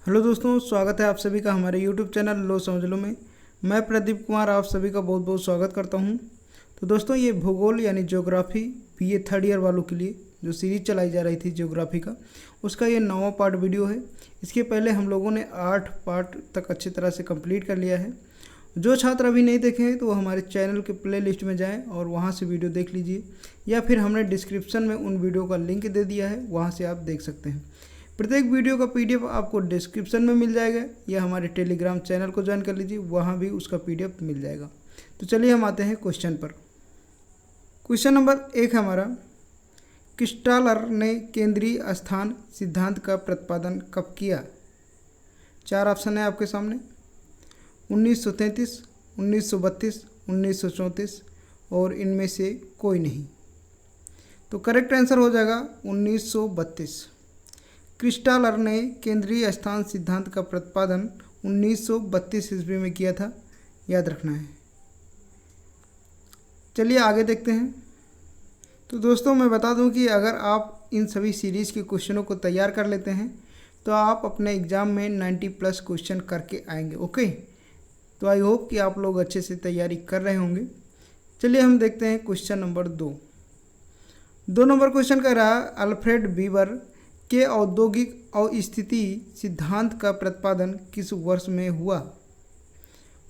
Hello दोस्तों, स्वागत है आप सभी का हमारे YouTube चैनल लो समझ लो में। मैं प्रदीप कुमार आप सभी का बहुत बहुत स्वागत करता हूं। तो दोस्तों, ये भूगोल यानी ज्योग्राफी बीए थर्ड ईयर वालों के लिए जो सीरीज़ चलाई जा रही थी ज्योग्राफी का, उसका ये 9वां पार्ट वीडियो है। इसके पहले हम लोगों ने 8 पार्ट तक अच्छी तरह से कंप्लीट कर लिया है। जो छात्र अभी नहीं देखे हैं तो वो हमारे चैनल के प्ले लिस्ट में जाएँ और वहाँ से वीडियो देख लीजिए, या फिर हमने डिस्क्रिप्शन में उन वीडियो का लिंक दे दिया है, वहाँ से आप देख सकते हैं। प्रत्येक वीडियो का पीडीएफ आपको डिस्क्रिप्शन में मिल जाएगा, या हमारे टेलीग्राम चैनल को ज्वाइन कर लीजिए, वहाँ भी उसका पीडीएफ मिल जाएगा। तो चलिए हम आते हैं क्वेश्चन पर। क्वेश्चन नंबर 1 हमारा, क्रिस्टालर ने केंद्रीय स्थान सिद्धांत का प्रतिपादन कब किया? 4 ऑप्शन है आपके सामने, 1933, 1932, 1934 और इनमें से कोई नहीं। तो करेक्ट आंसर हो जाएगा 1932। क्रिस्टालर ने केंद्रीय स्थान सिद्धांत का प्रतिपादन 1932 ईस्वी में किया था, याद रखना है। चलिए आगे देखते हैं। तो दोस्तों, मैं बता दूं कि अगर आप इन सभी सीरीज़ के क्वेश्चनों को तैयार कर लेते हैं तो आप अपने एग्ज़ाम में 90+ क्वेश्चन करके आएंगे। ओके, तो आई होप कि आप लोग अच्छे से तैयारी कर रहे होंगे। चलिए हम देखते हैं क्वेश्चन नंबर 2 नंबर क्वेश्चन कह रहा है, अल्फ्रेड वीवर के औद्योगिक अवस्थिति सिद्धांत का प्रतिपादन किस वर्ष में हुआ?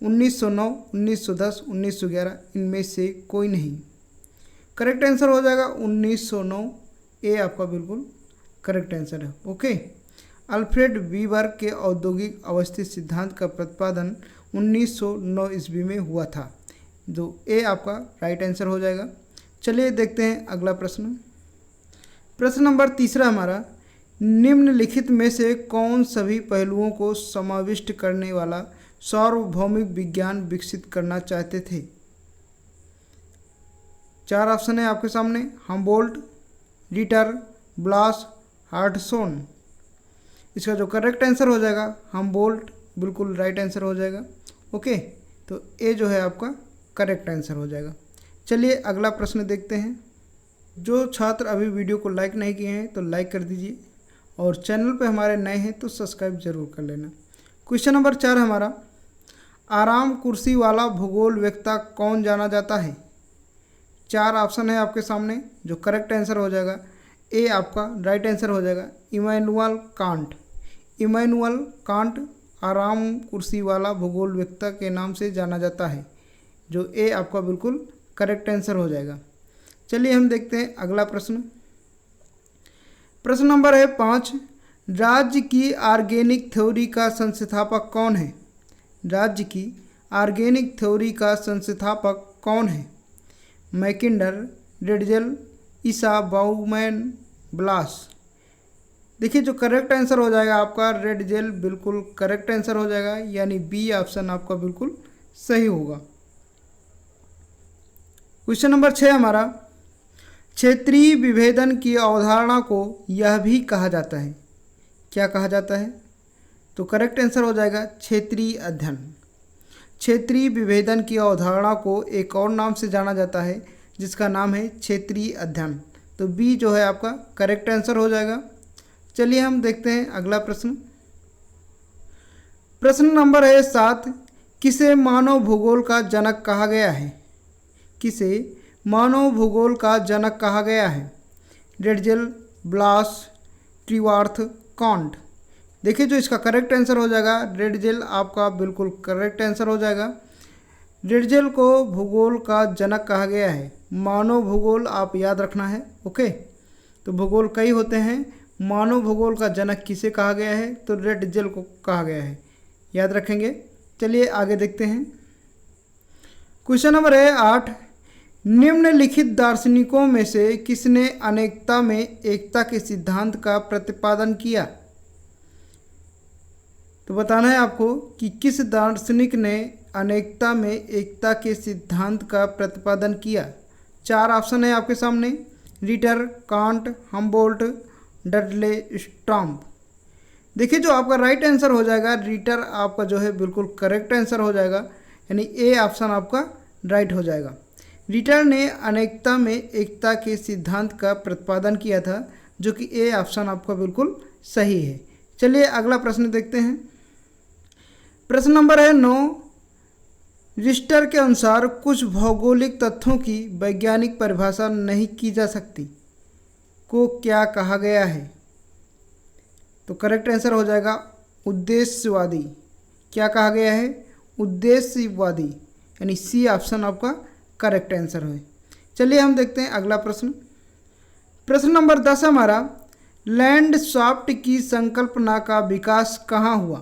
1909, 1910, 1911, इनमें से कोई नहीं। करेक्ट आंसर हो जाएगा 1909। ए आपका बिल्कुल करेक्ट आंसर है। ओके, अल्फ्रेड वीवर के औद्योगिक अवस्थित सिद्धांत का प्रतिपादन 1909 ईस्वी में हुआ था, जो ए आपका राइट आंसर हो जाएगा। चलिए देखते हैं अगला प्रश्न। प्रश्न नंबर 3 हमारा, निम्नलिखित में से कौन सभी पहलुओं को समाविष्ट करने वाला सार्वभौमिक विज्ञान विकसित करना चाहते थे? 4 ऑप्शन है आपके सामने, हम्बोल्ट, रिटर, ब्लास, हार्टसोन। इसका जो करेक्ट आंसर हो जाएगा हम्बोल्ट, बिल्कुल राइट आंसर हो जाएगा। ओके, तो ए जो है आपका करेक्ट आंसर हो जाएगा। चलिए अगला प्रश्न देखते हैं। जो छात्र अभी वीडियो को लाइक नहीं किए हैं तो लाइक कर दीजिए, और चैनल पे हमारे नए हैं तो सब्सक्राइब जरूर कर लेना। क्वेश्चन नंबर 4 हमारा, आराम कुर्सी वाला भूगोल वेत्ता कौन जाना जाता है? 4 ऑप्शन है आपके सामने, जो करेक्ट आंसर हो जाएगा ए आपका राइट आंसर हो जाएगा, इमैनुअल कांट। इमैनुअल कांट आराम कुर्सी वाला भूगोल वेत्ता के नाम से जाना जाता है, जो ए आपका बिल्कुल करेक्ट आंसर हो जाएगा। चलिए हम देखते हैं अगला प्रश्न। प्रश्न नंबर है 5, राज्य की ऑर्गेनिक थ्योरी का संस्थापक कौन है? राज्य की ऑर्गेनिक थ्योरी का संस्थापक कौन है? मैकिंडर, रेडजेल, ईसा बाउमैन, ब्लास। देखिए, जो करेक्ट आंसर हो जाएगा आपका रेडजेल, बिल्कुल करेक्ट आंसर हो जाएगा, यानी बी ऑप्शन आपका बिल्कुल सही होगा। क्वेश्चन नंबर 6 हमारा, क्षेत्रीय विभेदन की अवधारणा को यह भी कहा जाता है। क्या कहा जाता है? तो करेक्ट आंसर हो जाएगा क्षेत्रीय अध्ययन। क्षेत्रीय विभेदन की अवधारणा को एक और नाम से जाना जाता है, जिसका नाम है क्षेत्रीय अध्ययन। तो बी जो है आपका करेक्ट आंसर हो जाएगा। चलिए हम देखते हैं अगला प्रश्न। प्रश्न नंबर है 7, किसे मानव भूगोल का जनक कहा गया है? किसे मानव भूगोल का जनक कहा गया है? Ratzel, Blache, Trewartha, Kant. देखिए, जो इसका करेक्ट आंसर हो जाएगा रेडजेल आपका बिल्कुल करेक्ट आंसर हो जाएगा। रेडजेल को भूगोल का जनक कहा गया है। मानव भूगोल आप याद रखना है। ओके, तो भूगोल कई होते हैं, मानव भूगोल का जनक किसे कहा गया है? तो रेडजेल को कहा गया है, याद रखेंगे। चलिए आगे देखते हैं। क्वेश्चन नंबर है 8, निम्नलिखित दार्शनिकों में से किसने अनेकता में एकता के सिद्धांत का प्रतिपादन किया? तो बताना है आपको कि किस दार्शनिक ने अनेकता में एकता के सिद्धांत का प्रतिपादन किया। 4 ऑप्शन है आपके सामने, Ritter, can't, Humboldt, Dudley, stomp. देखिए, जो आपका राइट आंसर हो जाएगा रिटर आपका जो है बिल्कुल करेक्ट आंसर हो जाएगा, यानी ए ऑप्शन आपका राइट हो जाएगा। रिटर ने अनेकता में एकता के सिद्धांत का प्रतिपादन किया था, जो कि ए ऑप्शन आपका बिल्कुल सही है। चलिए अगला प्रश्न देखते हैं। प्रश्न नंबर है 9। रिस्टर के अनुसार कुछ भौगोलिक तथ्यों की वैज्ञानिक परिभाषा नहीं की जा सकती को क्या कहा गया है? तो करेक्ट आंसर हो जाएगा उद्देश्यवादी। क्या कहा गया है? उद्देश्यवादी, यानी सी ऑप्शन आपका करेक्ट आंसर है। चलिए हम देखते हैं अगला प्रश्न। प्रश्न नंबर 10 हमारा, लैंडस्केप की संकल्पना का विकास कहाँ हुआ?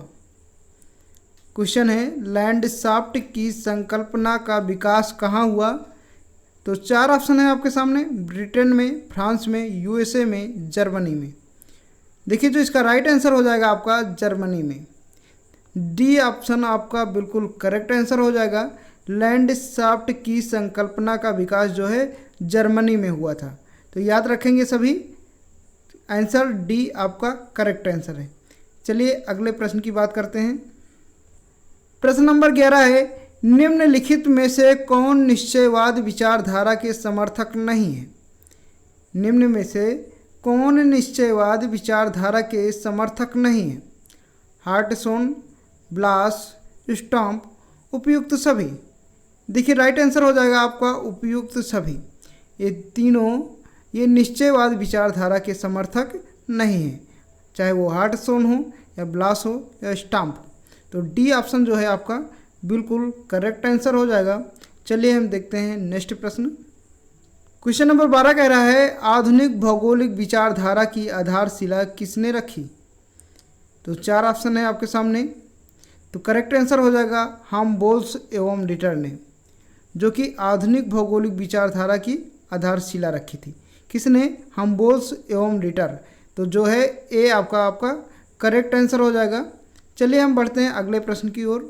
क्वेश्चन है लैंडस्केप की संकल्पना का विकास कहाँ हुआ? तो 4 ऑप्शन है आपके सामने, ब्रिटेन में, फ्रांस में, यूएसए में, जर्मनी में। देखिए जो इसका राइट आंसर हो जाएगा आपका जर्मनी में। डी ऑप्शन आपका बिल्कुल करेक्ट आंसर हो जाएगा। लैंडस्केप की संकल्पना का विकास जो है जर्मनी में हुआ था। तो याद रखेंगे सभी, आंसर डी आपका करेक्ट आंसर है। चलिए अगले प्रश्न की बात करते हैं। प्रश्न नंबर 11 है, निम्नलिखित में से कौन निश्चयवाद विचारधारा के समर्थक नहीं है? निम्न में से कौन निश्चयवाद विचारधारा के समर्थक नहीं है? हार्टसोन, ब्लास, स्टॉम्प, उपयुक्त सभी। देखिए राइट आंसर हो जाएगा आपका उपयुक्त सभी। ये तीनों ये निश्चयवाद विचारधारा के समर्थक नहीं हैं, चाहे वो हार्टसोन हो या ब्लास हो या स्टॉम्प। तो डी ऑप्शन जो है आपका बिल्कुल करेक्ट आंसर हो जाएगा। चलिए हम देखते हैं नेक्स्ट प्रश्न। क्वेश्चन नंबर 12 कह रहा है, आधुनिक भौगोलिक विचारधारा की आधारशिला किसने रखी? तो 4 ऑप्शन है आपके सामने। तो करेक्ट आंसर हो जाएगा हमबोल्ट एवं रिटर ने, जो कि आधुनिक भौगोलिक विचारधारा की आधारशिला रखी थी। किसने? हमबोल्ट एवं रिटर। तो जो है ए आपका करेक्ट आंसर हो जाएगा। चलिए हम बढ़ते हैं अगले प्रश्न की ओर।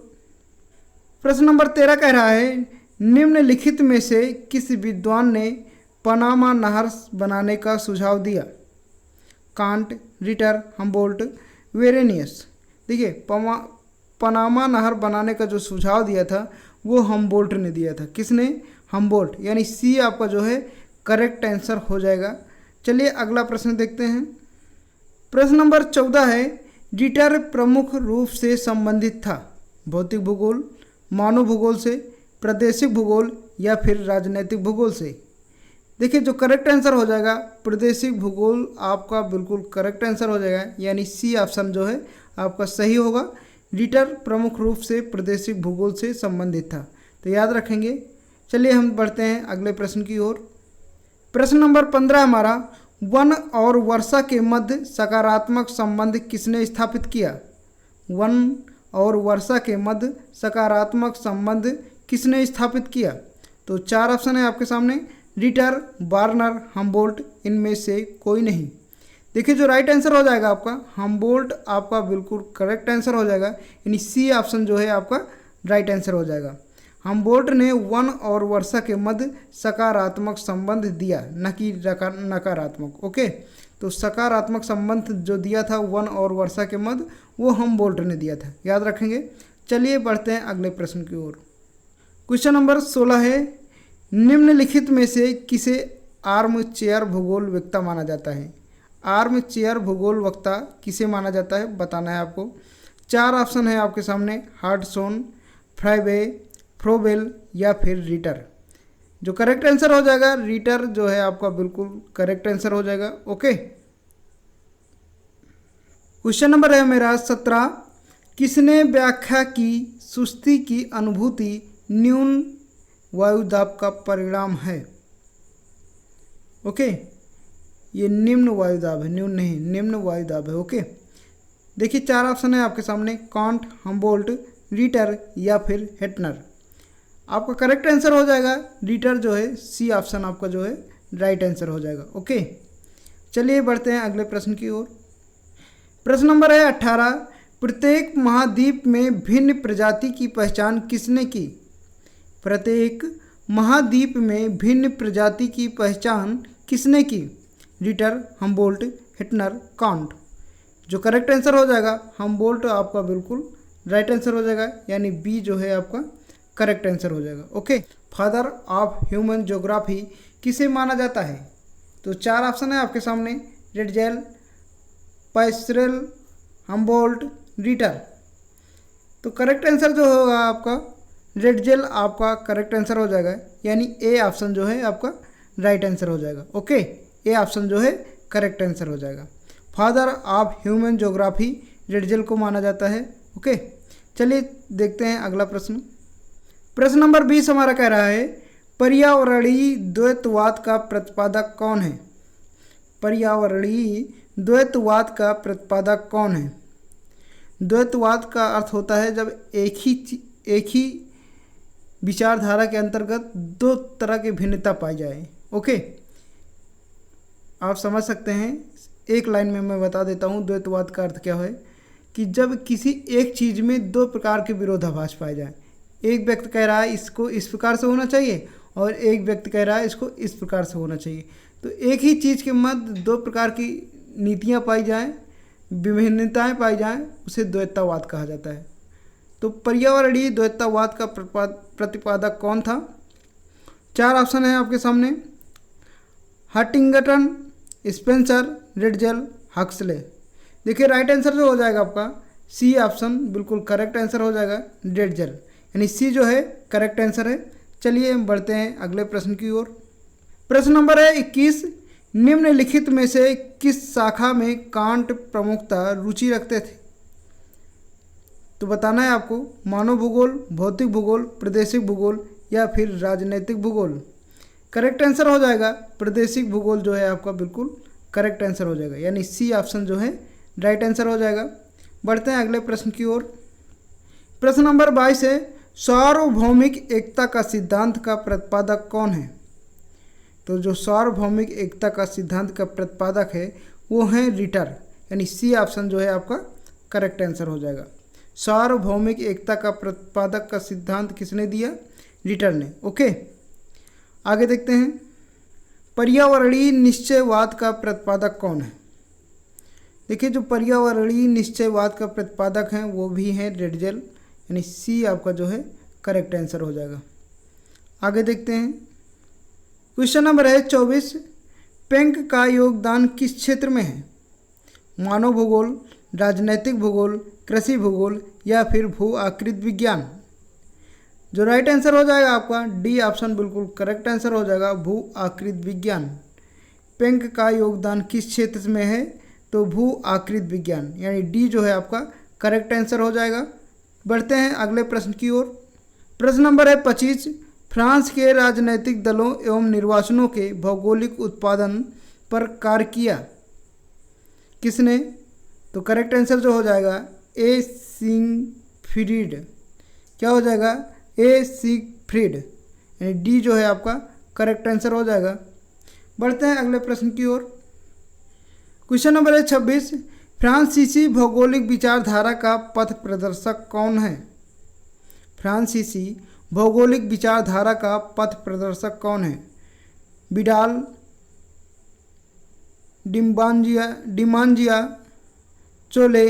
प्रश्न नंबर 13 कह रहा है, निम्नलिखित में से किस विद्वान ने पनामा नहर बनाने का सुझाव दिया? Can't, Ritter, Humboldt, Varenius. देखिए पनामा नहर बनाने का जो सुझाव दिया था वो हमबोल्ट ने दिया था। किसने? हमबोल्ट, यानी सी आपका जो है करेक्ट आंसर हो जाएगा। चलिए अगला प्रश्न देखते हैं। प्रश्न नंबर 14 है, रिटर प्रमुख रूप से संबंधित था भौतिक भूगोल, मानव भूगोल से, प्रादेशिक भूगोल या फिर राजनीतिक भूगोल से? देखिए जो करेक्ट आंसर हो जाएगा प्रादेशिक भूगोल आपका बिल्कुल करेक्ट आंसर हो जाएगा, यानी सी ऑप्शन जो है आपका सही होगा। रिटर प्रमुख रूप से प्रादेशिक भूगोल से संबंधित था, तो याद रखेंगे। चलिए हम बढ़ते हैं अगले प्रश्न की ओर। प्रश्न नंबर 15 हमारा, वन और वर्षा के मध्य सकारात्मक संबंध किसने स्थापित किया? वन और वर्षा के मध्य सकारात्मक संबंध किसने स्थापित किया? तो 4 ऑप्शन है आपके सामने, रिटर, वार्नर, हमबोल्ट, इनमें से कोई नहीं। देखिए जो राइट आंसर हो जाएगा आपका हमबोल्ट आपका बिल्कुल करेक्ट आंसर हो जाएगा, यानी सी ऑप्शन जो है आपका राइट आंसर हो जाएगा। हमबोल्ट ने वन और वर्षा के मध्य सकारात्मक संबंध दिया, न कि नकारात्मक। ओके, तो सकारात्मक संबंध जो दिया था वन और वर्षा के मध्य वो हमबोल्ट ने दिया था, याद रखेंगे। चलिए बढ़ते हैं अगले प्रश्न की ओर। क्वेश्चन नंबर 16 है, निम्नलिखित में से किसे आर्म चेयर भूगोल वक्ता माना जाता है? आर्म चेयर भूगोल वक्ता किसे माना जाता है बताना है आपको। 4 ऑप्शन है आपके सामने, हार्टसोन, फ्राइबे, फ्रोबेल या फिर रिटर। जो करेक्ट आंसर हो जाएगा रिटर जो है आपका बिल्कुल करेक्ट आंसर हो जाएगा। ओके, क्वेश्चन नंबर है मेरा 17, किसने व्याख्या की सुस्ती की अनुभूति न्यून वायुदाब का परिणाम है? ओके, ये निम्न वायुदाब है, न्यून नहीं, निम्न वायुदाब है। ओके, देखिए 4 ऑप्शन है आपके सामने, कांट, हमबोल्ट, रिटर या फिर हेटनर। आपका करेक्ट आंसर हो जाएगा रिटर जो है, सी ऑप्शन आपका जो है राइट आंसर हो जाएगा। ओके, चलिए बढ़ते हैं अगले प्रश्न की ओर। प्रश्न नंबर है 18, प्रत्येक महाद्वीप में भिन्न प्रजाति की पहचान किसने की? प्रत्येक महाद्वीप में भिन्न प्रजाति की पहचान किसने की? Ritter, Humboldt, Hettner, Kant. जो करेक्ट आंसर हो जाएगा हमबोल्ट आपका बिल्कुल राइट आंसर हो जाएगा, यानी बी जो है आपका करेक्ट आंसर हो जाएगा। Okay, father of human geography किसे माना जाता है? तो 4 ऑप्शन है आपके सामने, रेडजेल, पैस्ट्रेल, हम्बोल्ट, रिटर। तो करेक्ट आंसर जो होगा आपका रेड जेल आपका करेक्ट आंसर हो जाएगा, यानी ए ऑप्शन जो है आपका राइट आंसर हो जाएगा। ओके, ए ऑप्शन जो है करेक्ट आंसर हो जाएगा। Father of human geography Ratzel को माना जाता है। ओके, चलिए देखते हैं अगला प्रश्न। प्रश्न नंबर 20 हमारा कह रहा है पर्यावरणीय द्वैतवाद का प्रतिपादक कौन है। पर्यावरणीय द्वैतवाद का प्रतिपादक कौन है। द्वैतवाद का अर्थ होता है जब एक ही विचारधारा के अंतर्गत दो तरह की भिन्नता पाई जाए। ओके, आप समझ सकते हैं। एक लाइन में मैं बता देता हूँ द्वैतवाद का अर्थ क्या है कि जब किसी एक चीज़ में दो प्रकार के विरोधाभास पाए जाए। एक व्यक्ति कह रहा है इसको इस प्रकार से होना चाहिए और एक व्यक्ति कह रहा है इसको इस प्रकार से होना चाहिए। तो एक ही चीज़ के मध्य दो प्रकार की नीतियाँ पाई जाएँ, विभिन्नताएं पाई जाएँ, उसे द्वैतवाद कहा जाता है। तो पर्यावरणीय द्वैतवाद का प्रतिपादक कौन था। 4 ऑप्शन है आपके सामने, हंटिंगटन, स्पेंसर, रिडजेल, हक्सले। देखिए राइट आंसर जो हो जाएगा आपका सी ऑप्शन बिल्कुल करेक्ट आंसर हो जाएगा, रिडजेल, यानी सी जो है करेक्ट आंसर है। चलिए हम बढ़ते हैं अगले प्रश्न की ओर। प्रश्न नंबर है 21, निम्नलिखित में से किस शाखा में कांट प्रमुखता रुचि रखते थे। तो बताना है आपको मानव भूगोल, भौतिक भूगोल, प्रादेशिक भूगोल या फिर राजनीतिक भूगोल। करेक्ट आंसर हो जाएगा प्रादेशिक भूगोल जो है आपका बिल्कुल करेक्ट आंसर हो जाएगा, यानी सी ऑप्शन जो है राइट आंसर हो जाएगा। बढ़ते हैं अगले प्रश्न की ओर। प्रश्न नंबर 22 है सार्वभौमिक एकता का सिद्धांत का प्रतिपादक कौन है। तो जो सार्वभौमिक एकता का सिद्धांत का प्रतिपादक है वो है रिटर, यानी सी ऑप्शन जो है आपका करेक्ट आंसर हो जाएगा। सार्वभौमिक एकता का प्रतिपादक का सिद्धांत किसने दिया, रिटर ने। ओके, आगे देखते हैं पर्यावरणीय निश्चयवाद का प्रतिपादक कौन है। देखिए जो पर्यावरणीय निश्चयवाद का प्रतिपादक हैं वो भी हैं रिडजेल, यानी सी आपका जो है करेक्ट आंसर हो जाएगा। आगे देखते हैं क्वेश्चन नंबर है 24, पेंक का योगदान किस क्षेत्र में है। मानव भूगोल, राजनैतिक भूगोल, कृषि भूगोल या फिर भू आकृति विज्ञान। जो राइट आंसर हो जाएगा आपका डी ऑप्शन बिल्कुल करेक्ट आंसर हो जाएगा, भू आकृति विज्ञान। पेंक का योगदान किस क्षेत्र में है, तो भू आकृति विज्ञान, यानी डी जो है आपका करेक्ट आंसर हो जाएगा। बढ़ते हैं अगले प्रश्न की ओर। प्रश्न नंबर है 25, फ्रांस के राजनैतिक दलों एवं निर्वाचनों के भौगोलिक उत्पादन पर कार्य किया किसने। तो करेक्ट आंसर जो हो जाएगा ए सिगफ्रीड, क्या हो जाएगा ए सिगफ्रीड, यानी डी जो है आपका करेक्ट आंसर हो जाएगा। बढ़ते हैं अगले प्रश्न की ओर। क्वेश्चन नंबर है 26, फ्रांसीसी भौगोलिक विचारधारा का पथ प्रदर्शक कौन है। फ्रांसीसी भौगोलिक विचारधारा का पथ प्रदर्शक कौन है। विडाल, डिमांजिया, चोले,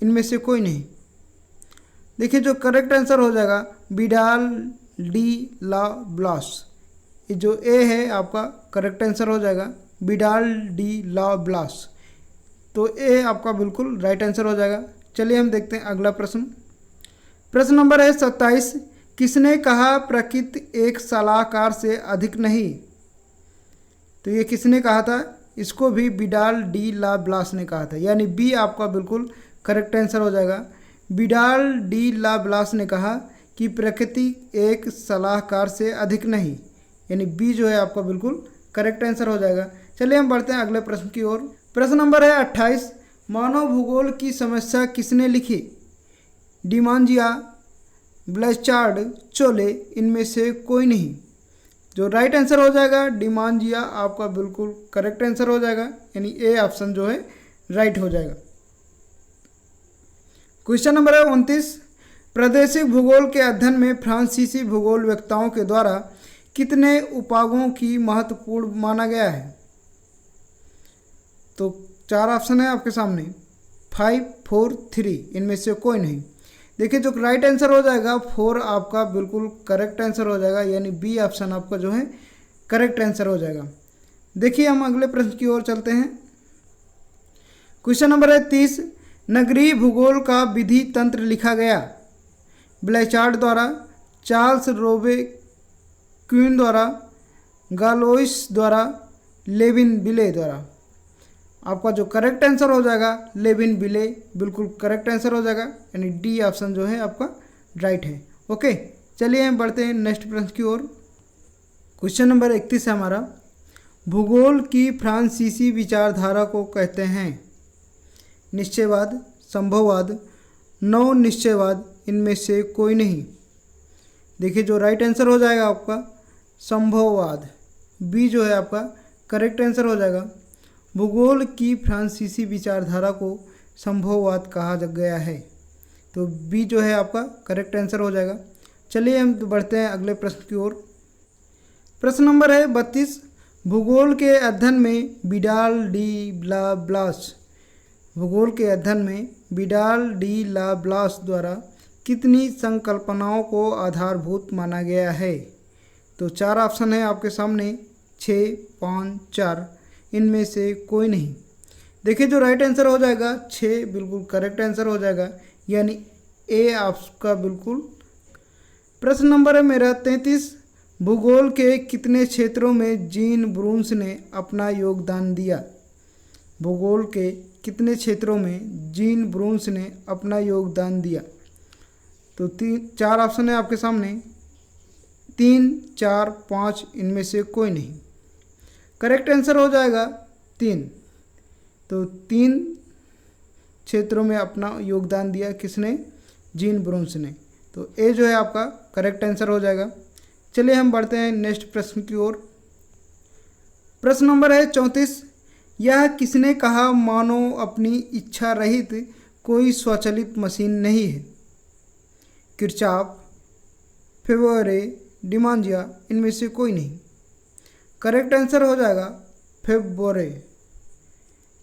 इनमें से कोई नहीं। देखिए जो करेक्ट आंसर हो जाएगा विडाल डी ला ब्लास, ये जो ए है आपका करेक्ट आंसर हो जाएगा विडाल डी ला ब्लास। तो ए आपका बिल्कुल राइट आंसर हो जाएगा। चलिए हम देखते हैं अगला प्रश्न। प्रश्न नंबर है 27, किसने कहा प्रकृति एक सलाहकार से अधिक नहीं। तो ये किसने कहा था, इसको भी विडाल डी ला ब्लास ने कहा था, यानी बी आपका बिल्कुल करेक्ट आंसर हो जाएगा। विडाल डी ला ब्लास ने कहा कि प्रकृति एक सलाहकार से अधिक नहीं, यानी बी जो है आपका बिल्कुल करेक्ट आंसर हो जाएगा। चलिए हम बढ़ते हैं अगले प्रश्न की ओर। प्रश्न नंबर है 28, मानव भूगोल की समस्या किसने लिखी। डिमांजिया, ब्लैचार्ड, चोले, इनमें से कोई नहीं। जो राइट आंसर हो जाएगा डिमांजिया आपका बिल्कुल करेक्ट आंसर हो जाएगा, यानी ए ऑप्शन जो है राइट हो जाएगा। क्वेश्चन नंबर है 29, प्रादेशिक भूगोल के अध्ययन में फ्रांसीसी भूगोल वक्ताओं के द्वारा कितने उपागमों की महत्वपूर्ण माना गया है। तो 4 ऑप्शन है आपके सामने 5, 4, 3, इनमें से कोई नहीं। देखिए जो राइट आंसर हो जाएगा 4 आपका बिल्कुल करेक्ट आंसर हो जाएगा, यानी बी ऑप्शन आपका जो है करेक्ट आंसर हो जाएगा। देखिए हम अगले प्रश्न की ओर चलते हैं। क्वेश्चन नंबर है 30, नगरीय भूगोल का विधि तंत्र लिखा गया? ब्लैचार्ड द्वारा, चार्ल्स रोबे क्वीन द्वारा, गालोइस द्वारा, लेविन बिले द्वारा। आपका जो करेक्ट आंसर हो जाएगा लेविन बिले, बिल्कुल करेक्ट आंसर हो जाएगा, यानी डी ऑप्शन जो है आपका राइट है। ओके, चलिए हम बढ़ते हैं नेक्स्ट प्रश्न की ओर। क्वेश्चन नंबर 31 है हमारा, भूगोल की फ्रांसीसी विचारधारा को कहते हैं? निश्चयवाद, संभववाद, नव निश्चयवाद, इनमें से कोई नहीं। देखिए जो राइट आंसर हो जाएगा आपका संभववाद, बी जो है आपका करेक्ट आंसर हो जाएगा। भूगोल की फ्रांसीसी विचारधारा को संभववाद कहा गया है, तो बी जो है आपका करेक्ट आंसर हो जाएगा। चलिए हम बढ़ते हैं अगले प्रश्न की ओर। प्रश्न नंबर है 32, भूगोल के अध्ययन में विडाल डी ला ब्लास, भूगोल के अध्ययन में विडाल डी ला ब्लास द्वारा कितनी संकल्पनाओं को आधारभूत माना गया है? तो चार ऑप्शन है आपके सामने, 6, 5, 4, इनमें से कोई नहीं। देखिए जो राइट आंसर हो जाएगा 6 बिल्कुल करेक्ट आंसर हो जाएगा, यानी ए आपका बिल्कुल। प्रश्न नंबर है मेरा 33, भूगोल के कितने क्षेत्रों में जीन ब्रून्स ने अपना योगदान दिया? भूगोल के कितने क्षेत्रों में जीन ब्रून्स ने अपना योगदान दिया? तो चार ऑप्शन है आपके सामने, 3, 4, 5, इनमें से कोई नहीं। करेक्ट आंसर हो जाएगा 3, तो 3 क्षेत्रों में अपना योगदान दिया किसने? जीन ब्रून्स ने, तो ए जो है आपका करेक्ट आंसर हो जाएगा। चलिए हम बढ़ते हैं नेक्स्ट प्रश्न की ओर। प्रश्न नंबर है 34, यह किसने कहा मानो अपनी इच्छा रहित कोई स्वचालित मशीन नहीं है? किरचॉफ, फेबोरे, डिमांजिया, इनमें से कोई नहीं। करेक्ट आंसर हो जाएगा फेबोरे,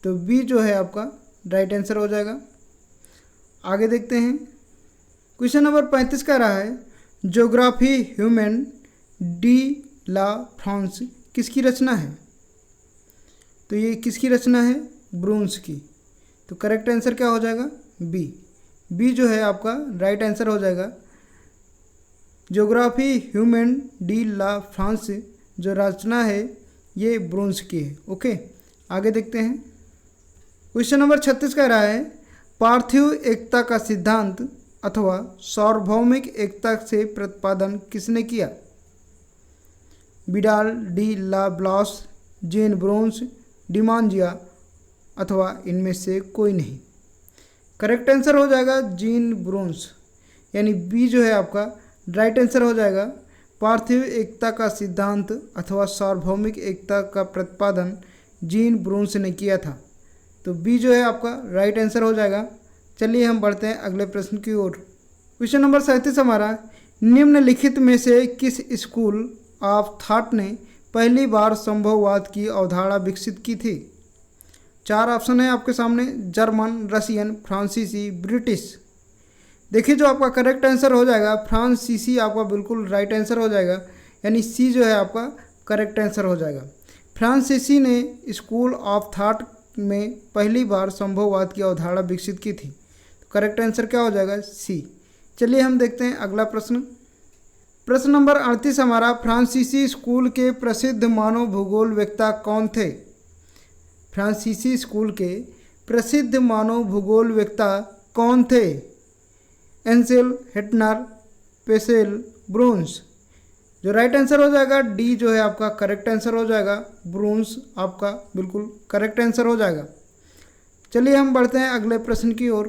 तो बी जो है आपका राइट आंसर हो जाएगा। आगे देखते हैं। क्वेश्चन नंबर 35 कह रहा है, ज्योग्राफी ह्यूमन डी ला फ्रांस किसकी रचना है? तो ये किसकी रचना है? ब्रून्स की, तो करेक्ट आंसर क्या हो जाएगा? बी, बी जो है आपका राइट आंसर हो जाएगा। ज्योग्राफी ह्यूमन डी ला फ्रांस जो रचना है ये ब्रून्स की है। ओके, आगे देखते हैं। क्वेश्चन नंबर 36 कह रहा है, पार्थिव एकता का सिद्धांत अथवा सार्वभौमिक एकता से प्रतिपादन किसने किया? विडाल डी ला ब्लास, जीन ब्रून्स, डिमांजिया, अथवा इनमें से कोई नहीं। करेक्ट आंसर हो जाएगा जीन ब्रून्स, यानी बी जो है आपका राइट आंसर हो जाएगा। पार्थिव एकता का सिद्धांत अथवा सार्वभौमिक एकता का प्रतिपादन जीन ब्रून्स ने किया था, तो बी जो है आपका राइट आंसर हो जाएगा। चलिए हम बढ़ते हैं अगले प्रश्न की ओर। क्वेश्चन नंबर 37 हमारा, निम्नलिखित में से किस स्कूल ऑफ थॉट ने पहली बार संभववाद की अवधारणा विकसित की थी? चार ऑप्शन है आपके सामने, जर्मन, रशियन, फ्रांसीसी, ब्रिटिश। देखिए जो आपका करेक्ट आंसर हो जाएगा फ्रांसीसी, आपका बिल्कुल राइट आंसर हो जाएगा, यानी सी जो है आपका करेक्ट आंसर हो जाएगा। फ्रांसीसी ने स्कूल ऑफ थॉट में पहली बार संभववाद की अवधारणा विकसित की थी, तो करेक्ट आंसर क्या हो जाएगा? सी। चलिए हम देखते हैं अगला प्रश्न। प्रश्न नंबर 38 हमारा, फ्रांसीसी स्कूल के प्रसिद्ध मानव भूगोल वक्ता कौन थे? फ्रांसीसी स्कूल के प्रसिद्ध मानव भूगोल वक्ता कौन थे? एंसेल, हेटनर, पेसेल, ब्रून्स। जो राइट आंसर हो जाएगा डी जो है आपका करेक्ट आंसर हो जाएगा, ब्रून्स आपका बिल्कुल करेक्ट आंसर हो जाएगा। चलिए हम बढ़ते हैं अगले प्रश्न की ओर।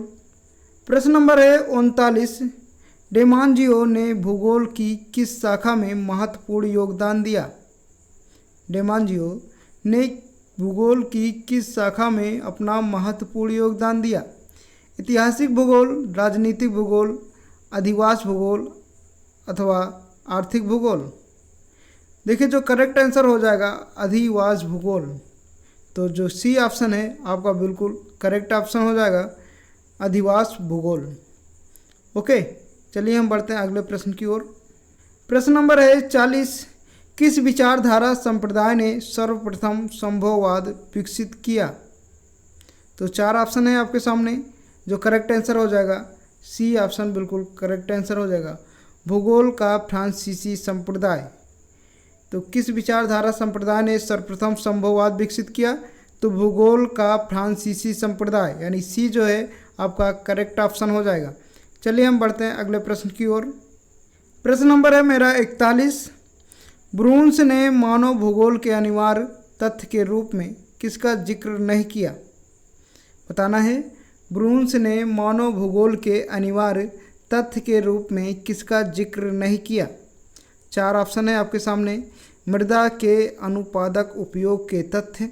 प्रश्न नंबर है 39, डेमांजियो ने भूगोल की किस शाखा में महत्वपूर्ण योगदान दिया? डेमांजियो ने भूगोल की किस शाखा में अपना महत्वपूर्ण योगदान दिया? ऐतिहासिक भूगोल, राजनीतिक भूगोल, अधिवास भूगोल, अथवा आर्थिक भूगोल। देखिए जो करेक्ट आंसर हो जाएगा अधिवास भूगोल, तो जो सी ऑप्शन है आपका बिल्कुल करेक्ट ऑप्शन हो जाएगा, अधिवास भूगोल। ओके, चलिए हम बढ़ते हैं अगले प्रश्न की ओर। प्रश्न नंबर है 40, किस विचारधारा संप्रदाय ने सर्वप्रथम संभववाद विकसित किया? तो चार ऑप्शन है आपके सामने, जो करेक्ट आंसर हो जाएगा सी ऑप्शन बिल्कुल करेक्ट आंसर हो जाएगा। भूगोल का फ्रांसीसी संप्रदाय, तो किस विचारधारा संप्रदाय ने सर्वप्रथम संभववाद विकसित किया? तो भूगोल का फ्रांसीसी संप्रदाय, यानी सी जो है आपका करेक्ट ऑप्शन हो जाएगा। चलिए हम बढ़ते हैं अगले प्रश्न की ओर। प्रश्न नंबर है मेरा 41। ब्रून्स ने मानव भूगोल के अनिवार्य तथ्य के रूप में किसका जिक्र नहीं किया? बताना है। ब्रून्स ने मानव भूगोल के अनिवार्य तथ्य के रूप में किसका जिक्र नहीं किया? 4 ऑप्शन है आपके सामने। मृदा के अनुपादक उपयोग के तथ्य,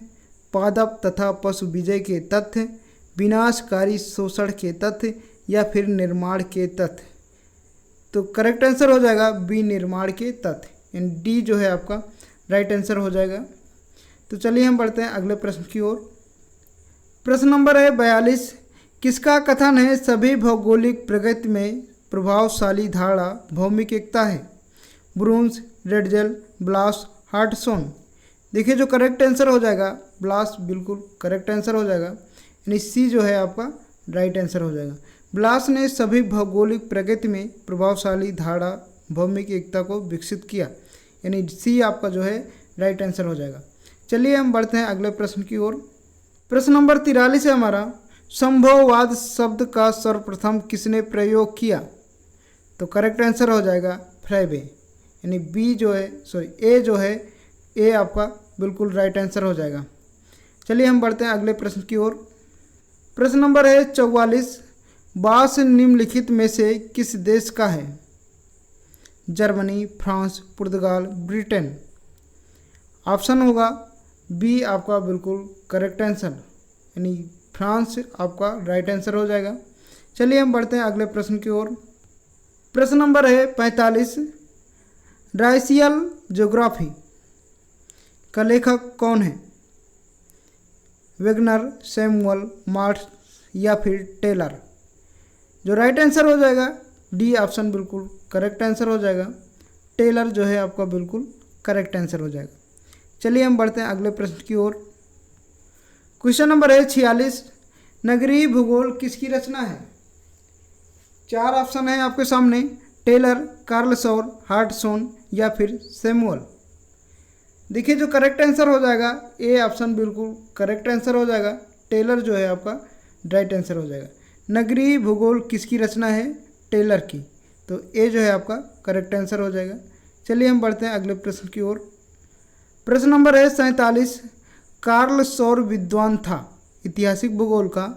पादप तथा पशु विजय के तथ्य, विनाशकारी शोषण के तथ्य या फिर निर्माण के तथ्य। तो करेक्ट आंसर हो जाएगा बी निर्माण के तथ्य, यानी डी जो है आपका राइट आंसर हो जाएगा। तो चलिए हम बढ़ते हैं अगले प्रश्न की ओर। प्रश्न नंबर है 42। किसका कथन है सभी भौगोलिक प्रगति में प्रभावशाली धारणा भौमिक एकता है? ब्रून्स, रेडजेल, ब्लास, हार्टसोन। देखिए जो करेक्ट आंसर हो जाएगा ब्लास बिल्कुल करेक्ट आंसर हो जाएगा, यानी सी जो है आपका राइट आंसर हो जाएगा। ब्लास ने सभी भौगोलिक प्रगति में प्रभावशाली धारणा भौमिक एकता को विकसित किया, यानी सी आपका जो है राइट आंसर हो जाएगा। चलिए हम बढ़ते हैं अगले प्रश्न की ओर। प्रश्न नंबर 43 है हमारा। संभववाद शब्द का सर्वप्रथम किसने प्रयोग किया? तो करेक्ट आंसर हो जाएगा फ्रेबे, यानी बी जो है ए जो है ए आपका बिल्कुल राइट आंसर हो जाएगा। चलिए हम बढ़ते हैं अगले प्रश्न की ओर। प्रश्न नंबर है 44। बास निम्नलिखित में से किस देश का है? जर्मनी, फ्रांस, पुर्तगाल, ब्रिटेन। ऑप्शन होगा बी आपका बिल्कुल करेक्ट आंसर, यानी फ्रांस आपका राइट आंसर हो जाएगा। चलिए हम बढ़ते हैं अगले प्रश्न की ओर। प्रश्न नंबर है 45। राइसियल ज्योग्राफी का लेखक कौन है? वेगनर, सैमुअल, मार्क्स या फिर टेलर। जो राइट आंसर हो जाएगा डी ऑप्शन बिल्कुल करेक्ट आंसर हो जाएगा। टेलर जो है आपका बिल्कुल करेक्ट आंसर हो जाएगा। चलिए हम बढ़ते हैं अगले प्रश्न की ओर। क्वेश्चन नंबर है 46। नगरीय भूगोल किसकी रचना है? 4 ऑप्शन है आपके सामने। टेलर, कार्ल सौर, हार्टसोन या फिर सैमुअल। देखिए जो करेक्ट आंसर हो जाएगा ए ऑप्शन बिल्कुल करेक्ट आंसर हो जाएगा। टेलर जो है आपका राइट आंसर हो जाएगा। नगरीय भूगोल किसकी रचना है? टेलर की, तो ए जो है आपका करेक्ट आंसर हो जाएगा। चलिए हम बढ़ते हैं अगले प्रश्न की ओर। प्रश्न नंबर है 47। कार्ल सौर विद्वान था? ऐतिहासिक भूगोल का,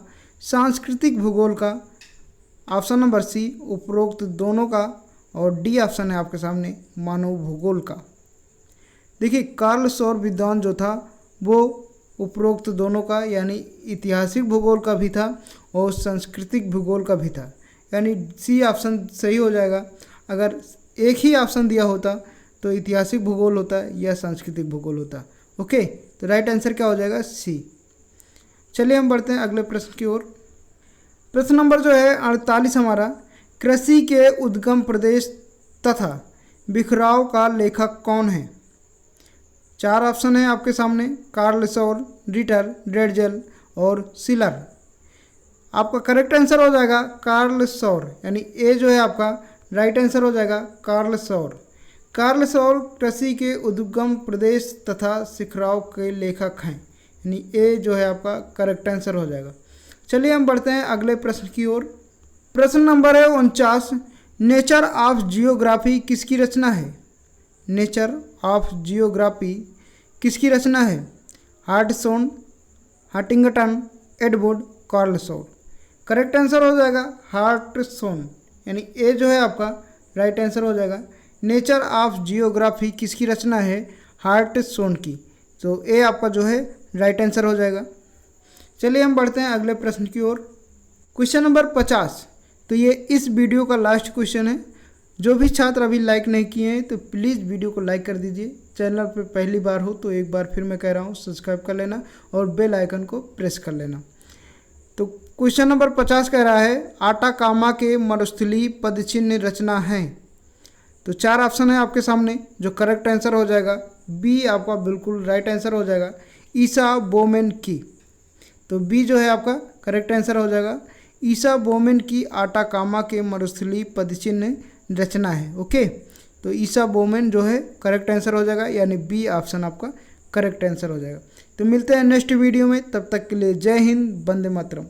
सांस्कृतिक भूगोल का, ऑप्शन नंबर सी उपरोक्त दोनों का, और डी ऑप्शन है आपके सामने मानव भूगोल का। देखिए कार्ल सौर विद्वान जो था वो उपरोक्त दोनों का, यानी ऐतिहासिक भूगोल का भी था और सांस्कृतिक भूगोल का भी था, यानी सी ऑप्शन सही हो जाएगा। अगर एक ही ऑप्शन दिया होता तो ऐतिहासिक भूगोल होता या सांस्कृतिक भूगोल होता। ओके, तो राइट आंसर क्या हो जाएगा? सी। चलिए हम बढ़ते हैं अगले प्रश्न की ओर। प्रश्न नंबर जो है 48 हमारा। कृषि के उद्गम प्रदेश तथा बिखराव का लेखक कौन है? 4 ऑप्शन है आपके सामने। कार्ल सौर, रिटर, रेडजेल और शिलर। आपका करेक्ट आंसर हो जाएगा कार्ल सौर, यानी ए जो है आपका राइट आंसर हो जाएगा कार्ल सौर। कार्ल सौर कृषि के उद्गम प्रदेश तथा शिखराव के लेखक हैं, यानी ए जो है आपका करेक्ट आंसर हो जाएगा। चलिए हम बढ़ते हैं अगले प्रश्न की ओर। प्रश्न नंबर है 49। नेचर ऑफ जियोग्राफी किसकी रचना है? नेचर ऑफ जियोग्राफी किसकी रचना है? हार्टसोन, Huntington, Edward, Carl Sauer. Correct answer हो जाएगा हार्टसोन, यानी ए जो है आपका राइट आंसर हो जाएगा। नेचर ऑफ जियोग्राफी किसकी रचना है? हार्टसोन की, तो ए आपका जो है राइट आंसर हो जाएगा। चलिए हम बढ़ते हैं अगले प्रश्न की ओर। Question number 50। तो ये इस वीडियो का लास्ट क्वेश्चन है। जो भी छात्र अभी लाइक नहीं किए हैं तो प्लीज़ वीडियो को लाइक कर दीजिए। चैनल पे पहली बार हो तो एक बार फिर मैं कह रहा हूँ सब्सक्राइब कर लेना और बेल आइकन को प्रेस कर लेना। तो क्वेश्चन नंबर 50 कह रहा है आटाकामा के मरुस्थलीय पदचिन्ह रचना है। तो 4 ऑप्शन है आपके सामने, जो करेक्ट आंसर हो जाएगा बी आपका बिल्कुल राइट आंसर हो जाएगा ईसा बोमेन की। तो बी जो है आपका करेक्ट आंसर हो जाएगा ईसा बोमेन की आटाकामा के मरुस्थलीय पदचिन्ह रचना है। ओके, तो ईसा बोमेन जो है करेक्ट आंसर हो जाएगा, यानी बी ऑप्शन आपका करेक्ट आंसर हो जाएगा। तो मिलते हैं नेक्स्ट वीडियो में, तब तक के लिए जय हिंद, वंदे मातरम।